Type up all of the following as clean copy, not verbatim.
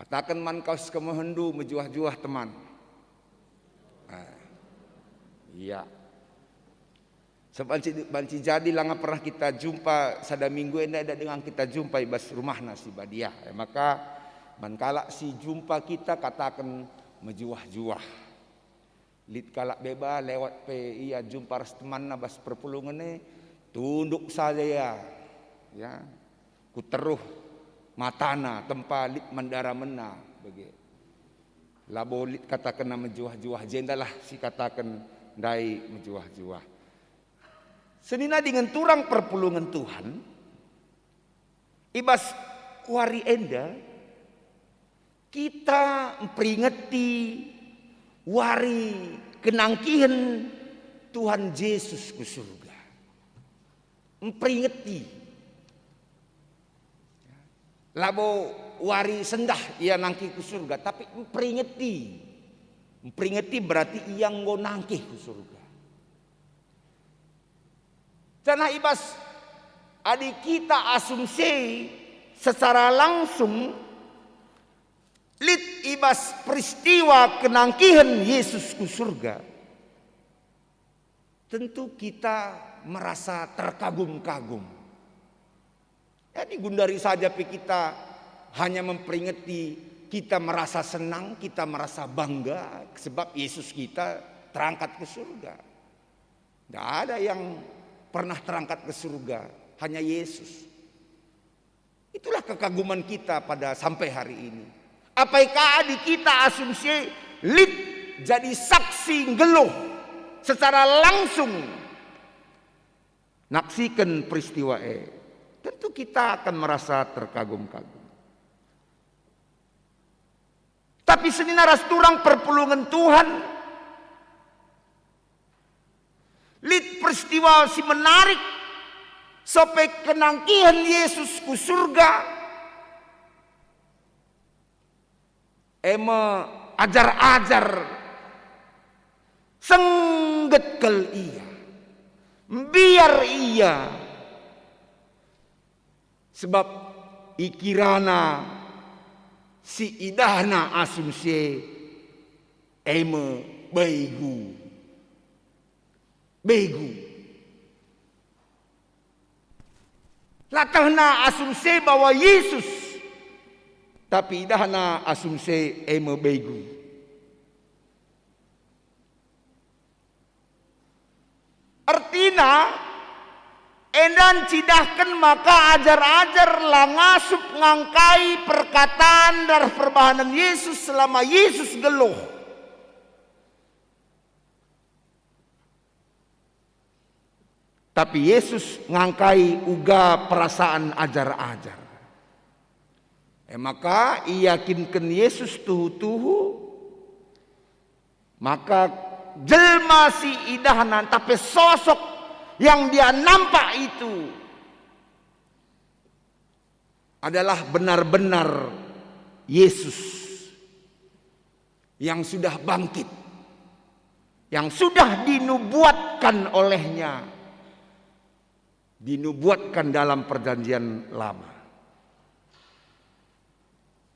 Katakan man kaus kemehendu mejuah-juah teman. Iya. Sebab banci jadi langa pernah kita jumpa sada minggu ini ada dengan kita jumpa ibas rumahna si Badiah. Maka mankala si jumpa kita katakan mejuah-juah. Lit kalak beba lewat pe iya jumpa ras temanna bas perpulungan ni tunduk saja ya. Ku teruh matana tempa lit mandara mena bagi. Labo lit katakan nama mejuah-juah jendalah si katakan dai mejuah-juah. Senina dengan turang perpulungan Tuhan, ibas wari enda, kita memperingati wari kenangkihan Tuhan Yesus ke surga. Memperingati. Labo wari sendah ia nangki ke surga, tapi memperingati. Memperingati berarti ia nggo nangki ke surga. Karena ibas adik kita asumsi secara langsung lit ibas peristiwa kenangkihan Yesus ke surga. Tentu kita merasa terkagum-kagum. Jadi gundari saja kita hanya memperingati, kita merasa senang, kita merasa bangga sebab Yesus kita terangkat ke surga. Tidak ada yang pernah terangkat ke surga, hanya Yesus. Itulah kekaguman kita pada sampai hari ini. Apakah adik kita asumsi lit jadi saksi ngeluh secara langsung naksikan peristiwa tentu kita akan merasa terkagum-kagum. Tapi senina ras turang perpulungan Tuhan lit peristiwa si menarik sampai kenangkihan Yesus ku surga. Ajar-ajar sengget kel iya. Biar iya. Sebab ikirana si idahna asumsi begu. Latahna asumsi bahwa Yesus, tapi idahna asumsi begu. Artinya endan cidahkan maka ajar-ajar langasup ngangkai perkataan dan perbahanan Yesus selama Yesus geluh. Tapi Yesus ngangkai uga perasaan ajar-ajar. Maka yakinkan Yesus tuhu-tuhu. Maka jelma si idahnan tapi sosok yang dia nampak itu adalah benar-benar Yesus yang sudah bangkit, yang sudah dinubuatkan olehnya, dinubuatkan dalam perjanjian lama.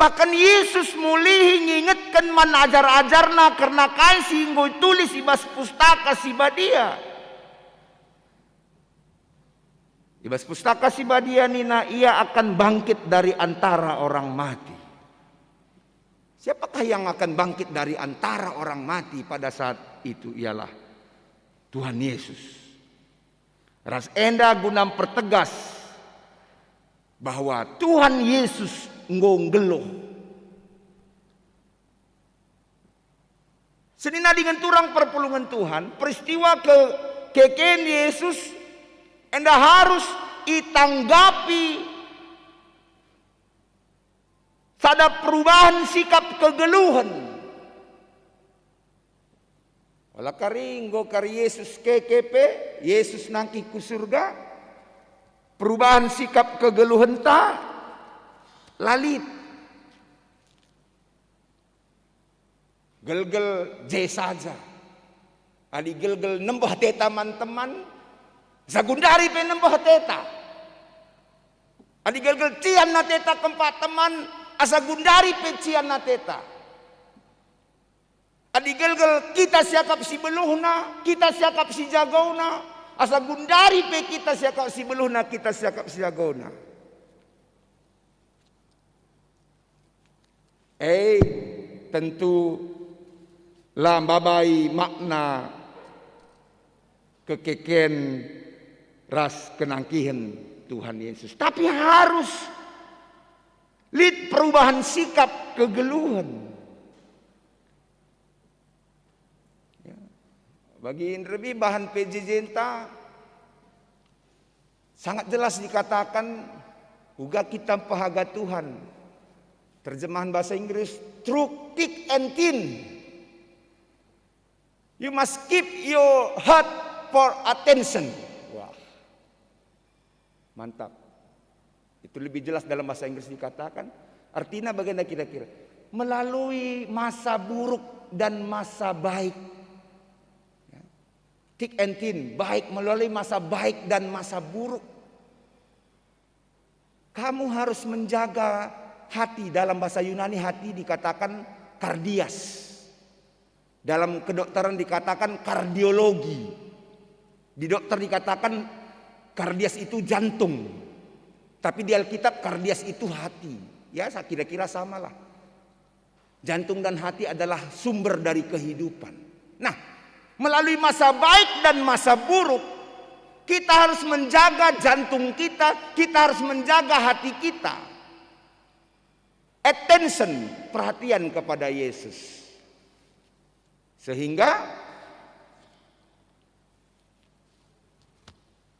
Bahkan Yesus mulih ngingetkan man ajar-ajarna karena kaisi nggoy tulis ibas pustaka si Badia. Ibas pustaka si Badia nina ia akan bangkit dari antara orang mati. Siapakah yang akan bangkit dari antara orang mati pada saat itu? Ialah Tuhan Yesus. Ras enda guna pertegas bahwa Tuhan Yesus nggeluh. Senina dengan turang perpulungan Tuhan, peristiwa kekeen Yesus enda harus ditanggapi sada perubahan sikap kegeluhan. Wala karinggo kari Yesus kekepe, Yesus nangki ku surga, perubahan sikap kegeluhan ta lalit. Gel-gel je saja. Adi gel-gel nembah teta teman-teman, sagundari pe nembah teta. Adi gel-gel cian na teta keempat teman, asa gundari pecian nateta. Adi gelgel kita siakap si beluhna, kita siakap si jagauna. Asa gundari pe kita siakap si beluhna, kita siakap si jagauna. Tentu lambabai makna kekeken ras kenangkihan Tuhan Yesus. Tapi harus perubahan sikap kegeluhan. Ya. Bagi Indrebi bahan PJJ sangat jelas dikatakan uga kita pahaga Tuhan. Terjemahan bahasa Inggris, through thick and thin. You must keep your heart for attention. Wah, mantap. Itu lebih jelas dalam bahasa Inggris dikatakan. Artinya bagaimana kira-kira? Melalui masa buruk dan masa baik. Thick and thin, baik melalui masa baik dan masa buruk. Kamu harus menjaga hati. Dalam bahasa Yunani hati dikatakan kardias. Dalam kedokteran dikatakan kardiologi. Di dokter dikatakan kardias itu jantung. Tapi di Alkitab kardias itu hati. Ya kira-kira samalah. Jantung dan hati adalah sumber dari kehidupan. Nah, melalui masa baik dan masa buruk, kita harus menjaga jantung kita, kita harus menjaga hati kita. Attention, perhatian kepada Yesus. Sehingga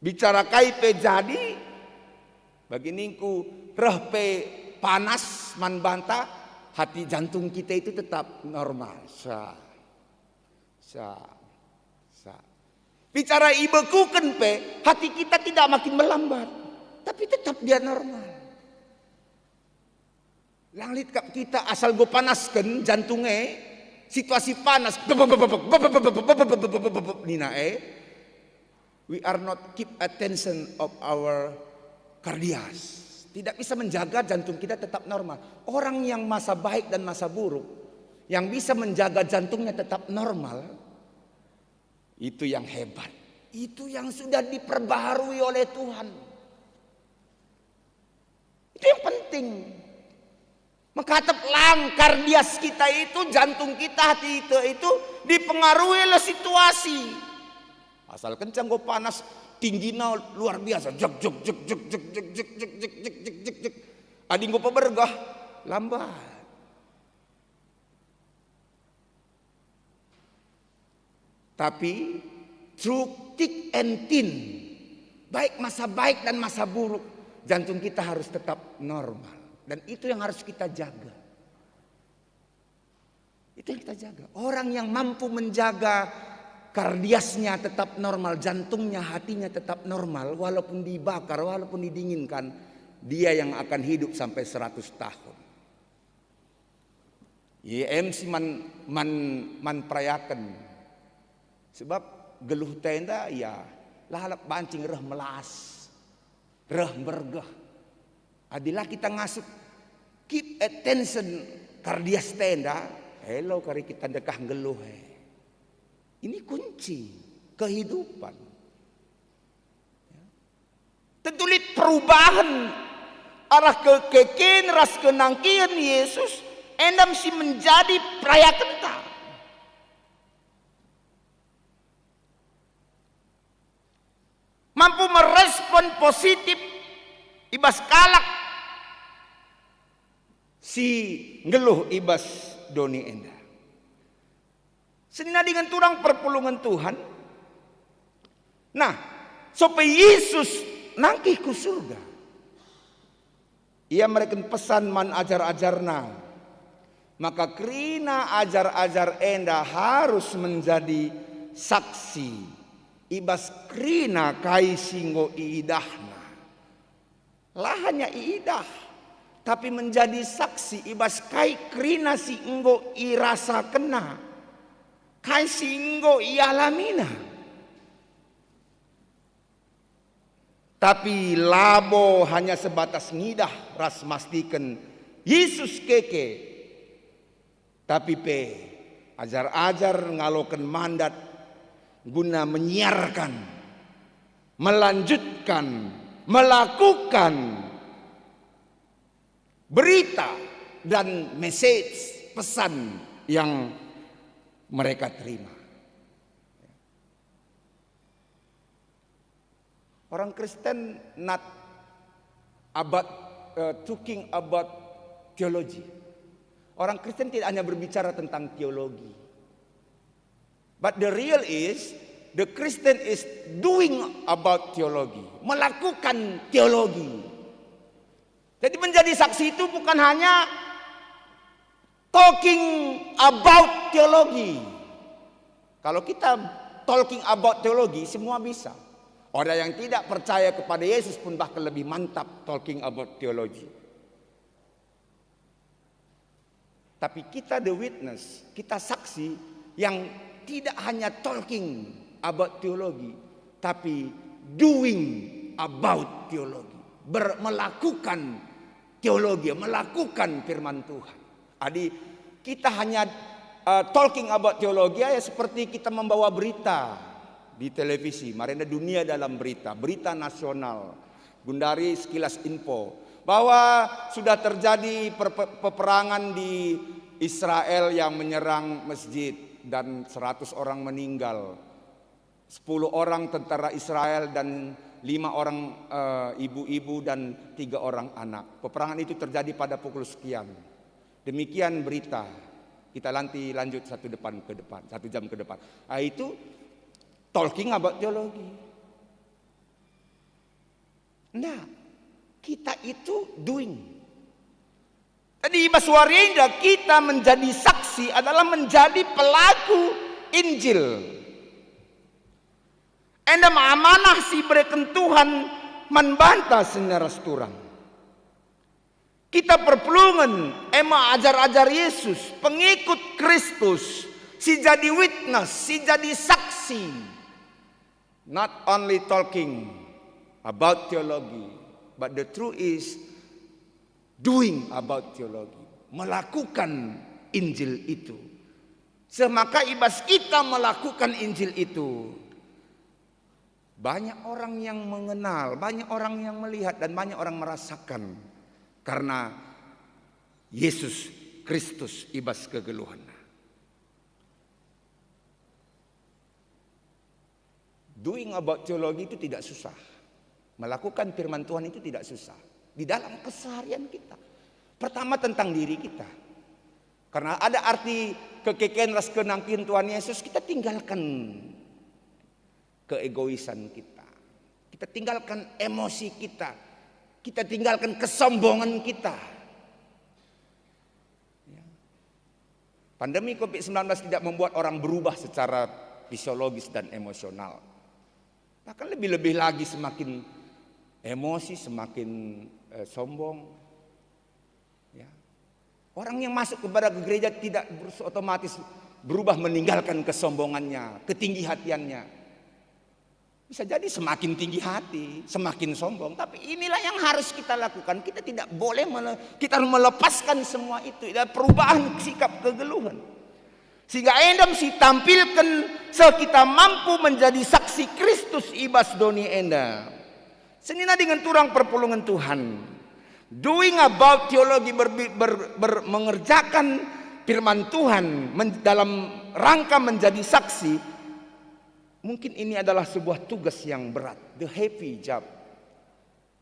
bicara kaipe jadi bagi ningku reh pe panas man banta, hati jantung kita itu tetap normal. Bicara ibekuken pe, hati kita tidak makin melambat, tapi tetap dia normal. Langlit kap kita asal go panaskan jantungnya, situasi panas, nina we are not keep attention of our kardias. Tidak bisa menjaga jantung kita tetap normal. Orang yang masa baik dan masa buruk, yang bisa menjaga jantungnya tetap normal, itu yang hebat. Itu yang sudah diperbaharui oleh Tuhan. Itu yang penting. Mengkatap kardias kita itu, jantung kita, hati itu dipengaruhi oleh situasi. Asal kencang gue panas, tingginya luar biasa. Jek. Adi gue pebergah, lambat. Tapi through thick and thin, baik masa baik dan masa buruk, jantung kita harus tetap normal. Dan itu yang harus kita jaga. Itu yang kita jaga. Orang yang mampu menjaga kardiasnya tetap normal, jantungnya, hatinya tetap normal, walaupun dibakar, walaupun didinginkan, dia yang akan hidup sampai 100 tahun. MC man prayakan. Sebab geluh tenda ya lahalap bancing reh melas, reh bergah. Adilah kita ngasup keep attention kardias tenda. Hello kari kita dekah geluh. Ini kunci kehidupan. Tentulit perubahan arah kekeken ras kenangkian Yesus endam si menjadi peraya kenta. Mampu merespon positif ibas kalak si ngeluh ibas doni enda. Senina dengan turang perpulungan Tuhan. Nah, supaya Yesus nangkih ku surga. Ia mereken pesan man ajar-ajarna. Maka kerina ajar-ajar enda harus menjadi saksi. Ibas kerina kai singgo iidahna. Lahanya iidah. Tapi menjadi saksi ibas kai kerina si enggo irasa kena. Kai singgo ialamina. Tapi labo hanya sebatas ngidah ras mastikan Yesus keke. Tapi ajar-ajar ngalokan mandat guna menyiarkan, melanjutkan, melakukan berita dan message, pesan yang mereka terima. Orang Kristen not about talking about theology. Orang Kristen tidak hanya berbicara tentang teologi. But the real is, the Christian is doing about theology. Melakukan teologi. Jadi menjadi saksi itu bukan hanya talking about teologi. Kalau kita talking about teologi, semua bisa. Orang yang tidak percaya kepada Yesus pun bahkan lebih mantap talking about teologi. Tapi kita the witness, kita saksi yang tidak hanya talking about teologi, tapi doing about teologi. Melakukan teologi, melakukan firman Tuhan. Jadi kita hanya talking about teologi ya seperti kita membawa berita di televisi. Marina dunia dalam berita, berita nasional. Gundari sekilas info bahwa sudah terjadi peperangan di Israel yang menyerang masjid dan 100 orang meninggal. 10 orang tentara Israel dan 5 orang ibu-ibu dan 3 orang anak. Peperangan itu terjadi pada pukul sekian. Demikian berita. Kita nanti lanjut 1 jam ke depan. Nah, itu talking about teologi. Nah, kita itu doing. Jadi Baswarienda kita menjadi saksi adalah menjadi pelaku Injil. Enda amanah si berikan Tuhan membantah senaras turang. Kita perpulungan ema ajar-ajar Yesus, pengikut Kristus, si jadi witness, si jadi saksi. Not only talking about theology, but the truth is doing about theology. Melakukan Injil itu. Semaka ibas kita melakukan Injil itu, banyak orang yang mengenal, banyak orang yang melihat, dan banyak orang merasakan. Karena Yesus Kristus ibas kegeluhan. Doing about teologi itu tidak susah. Melakukan firman Tuhan itu tidak susah. Di dalam keseharian kita. Pertama tentang diri kita. Karena ada arti kekekian ras kenangkin Tuhan Yesus, kita tinggalkan keegoisan kita. Kita tinggalkan emosi kita. Kita tinggalkan kesombongan kita. Pandemi COVID-19 tidak membuat orang berubah secara fisiologis dan emosional. Bahkan lebih-lebih lagi semakin emosi, semakin sombong. Ya. Orang yang masuk kepada gereja tidak otomatis berubah meninggalkan kesombongannya, ketinggi hatiannya. Bisa jadi semakin tinggi hati, semakin sombong. Tapi inilah yang harus kita lakukan. Kita tidak boleh, kita harus melepaskan semua itu. Ada perubahan sikap kegeluhan. Sehingga endam si tampilkan kita mampu menjadi saksi Kristus ibas doni enda. Senina dengan turang perpulungan Tuhan. Doing about teologi mengerjakan firman Tuhan dalam rangka menjadi saksi. Mungkin ini adalah sebuah tugas yang berat. The heavy job.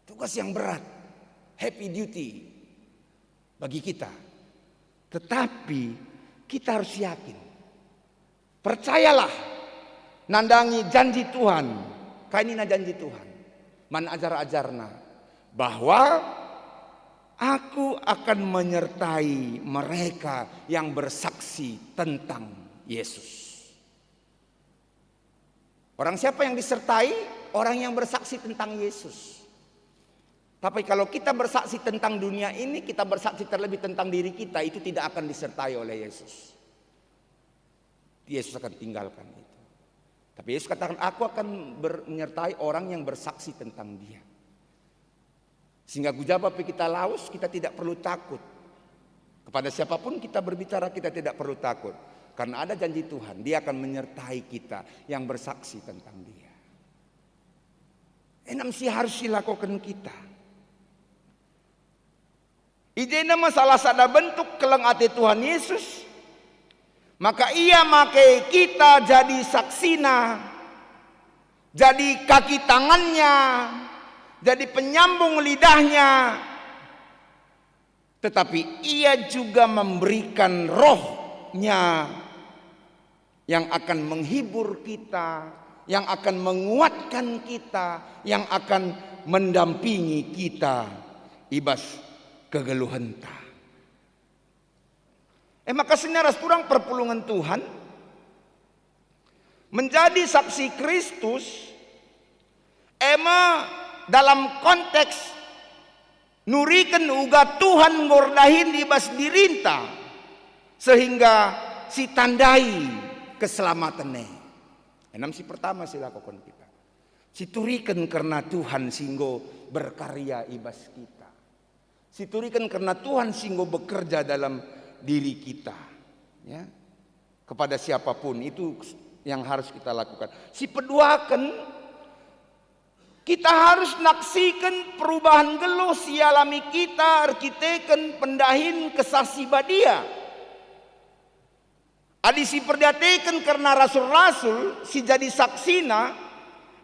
Tugas yang berat. Happy duty. Bagi kita. Tetapi kita harus yakin. Percayalah. Nandangi janji Tuhan. Kainina janji Tuhan. Man ajar-ajarna. Bahwa aku akan menyertai mereka yang bersaksi tentang Yesus. Orang siapa yang disertai? Orang yang bersaksi tentang Yesus. Tapi kalau kita bersaksi tentang dunia ini, kita bersaksi terlebih tentang diri kita, itu tidak akan disertai oleh Yesus. Yesus akan tinggalkan itu. Tapi Yesus katakan, aku akan menyertai orang yang bersaksi tentang dia. Sehingga gujaba kita laus, kita tidak perlu takut. Kepada siapapun kita berbicara, kita tidak perlu takut. Karena ada janji Tuhan, Dia akan menyertai kita yang bersaksi tentang Dia. Enam sih harus dilakukan kita. Ijena masalah sada bentuk kelang ati Tuhan Yesus. Maka Ia make kita jadi saksina, jadi kaki tangannya, jadi penyambung lidahnya. Tetapi Ia juga memberikan rohnya yang akan menghibur kita, yang akan menguatkan kita, yang akan mendampingi kita ibas kegeluhenta. Maka sinaras kurang perpulungan Tuhan menjadi saksi Kristus dalam konteks nurikan uga Tuhan ngordahin ibas dirinta sehingga si tandai keselamatannya. Enam si pertama si lakukan kita. Si turikan karena Tuhan singgo berkarya ibas kita. Si turikan karena Tuhan singgo bekerja dalam diri kita, ya, kepada siapapun itu yang harus kita lakukan. Si peduakan kita harus naksikan perubahan geluh si alami kita, arkiteken pendahin kesasi badia. Adi si perdiateken karena rasul-rasul si jadi saksina,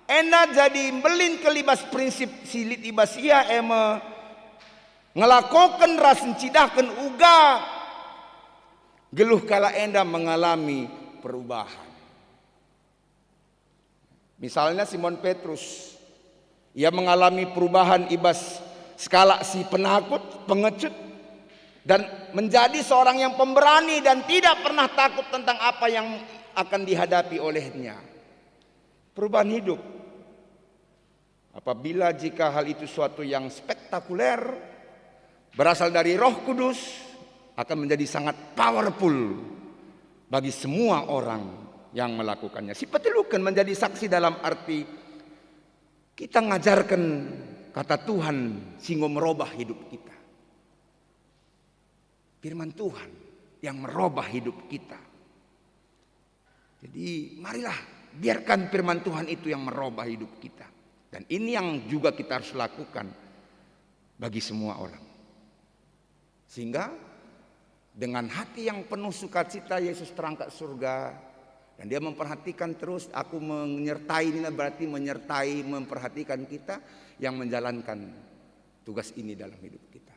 ena jadi belin kelibas prinsip silit ibas ia ngelakokan rasen cidahkan uga geluh kala enda mengalami perubahan. Misalnya Simon Petrus, ia mengalami perubahan ibas skala si penakut, pengecut, dan menjadi seorang yang pemberani dan tidak pernah takut tentang apa yang akan dihadapi olehnya. Perubahan hidup. Apabila jika hal itu suatu yang spektakuler, berasal dari Roh Kudus, akan menjadi sangat powerful bagi semua orang yang melakukannya. Si petilukan menjadi saksi dalam arti kita ngajarkan kata Tuhan sehingga merubah hidup kita. Firman Tuhan yang merubah hidup kita. Jadi marilah biarkan firman Tuhan itu yang merubah hidup kita. Dan ini yang juga kita harus lakukan bagi semua orang. Sehingga dengan hati yang penuh sukacita Yesus terangkat surga. Dan Dia memperhatikan terus, aku menyertai, ini berarti menyertai, memperhatikan kita yang menjalankan tugas ini dalam hidup kita.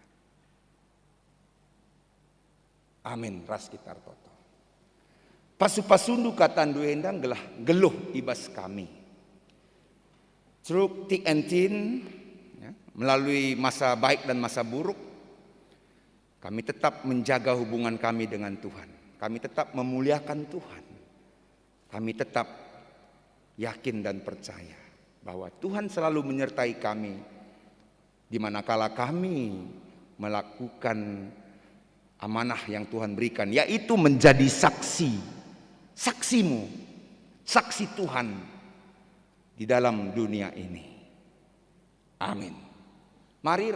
Amin. Ras kita toto. Pasu-pasundu katandu endang geluh ibas kami. Through thick and thin, ya, melalui masa baik dan masa buruk, kami tetap menjaga hubungan kami dengan Tuhan. Kami tetap memuliakan Tuhan. Kami tetap yakin dan percaya bahwa Tuhan selalu menyertai kami di manakala kami melakukan amanah yang Tuhan berikan, yaitu menjadi saksi, saksimu, saksi Tuhan di dalam dunia ini. Amin. Mari